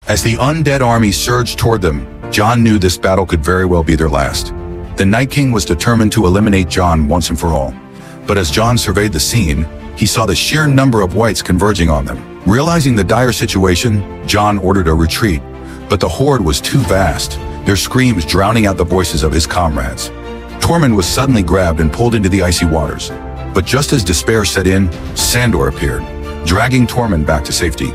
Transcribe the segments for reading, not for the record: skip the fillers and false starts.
As the undead army surged toward them, Jon knew this battle could very well be their last. The Night King was determined to eliminate Jon once and for all. But as Jon surveyed the scene, he saw the sheer number of wights converging on them. Realizing the dire situation, Jon ordered a retreat, but the horde was too vast, their screams drowning out the voices of his comrades. Tormund was suddenly grabbed and pulled into the icy waters. But just as despair set in, Sandor appeared, dragging Tormund back to safety.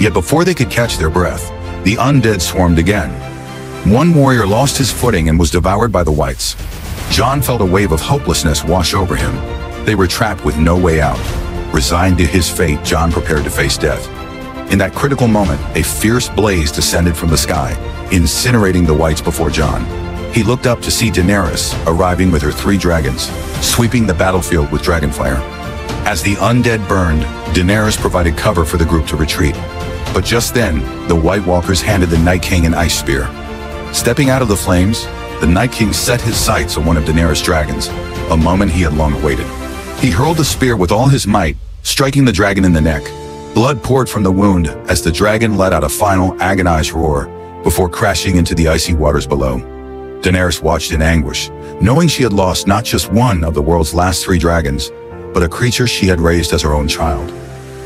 Yet before they could catch their breath, the undead swarmed again. One warrior lost his footing and was devoured by the wights. Jon felt a wave of hopelessness wash over him. They were trapped with no way out. Resigned to his fate, Jon prepared to face death. In that critical moment, a fierce blaze descended from the sky, incinerating the wights before Jon. He looked up to see Daenerys arriving with her 3 dragons, sweeping the battlefield with dragonfire. As the undead burned, Daenerys provided cover for the group to retreat. But just then, the White Walkers handed the Night King an ice spear. Stepping out of the flames, the Night King set his sights on one of Daenerys' dragons, a moment he had long awaited. He hurled the spear with all his might, striking the dragon in the neck. Blood poured from the wound as the dragon let out a final agonized roar before crashing into the icy waters below. Daenerys watched in anguish, knowing she had lost not just one of the world's last 3 dragons, but a creature she had raised as her own child.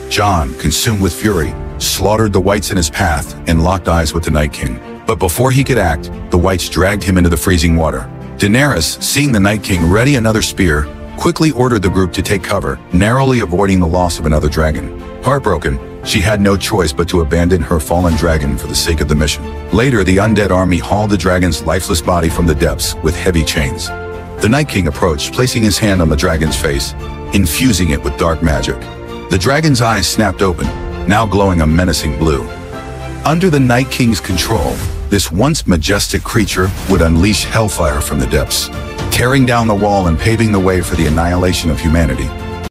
Jon, consumed with fury, slaughtered the wights in his path and locked eyes with the Night King. But before he could act, the wights dragged him into the freezing water. Daenerys, seeing the Night King ready another spear, quickly ordered the group to take cover, narrowly avoiding the loss of another dragon. Heartbroken, she had no choice but to abandon her fallen dragon for the sake of the mission. Later, the undead army hauled the dragon's lifeless body from the depths with heavy chains. The Night King approached, placing his hand on the dragon's face, infusing it with dark magic. The dragon's eyes snapped open, now glowing a menacing blue. Under the Night King's control, this once majestic creature would unleash hellfire from the depths, tearing down the wall and paving the way for the annihilation of humanity.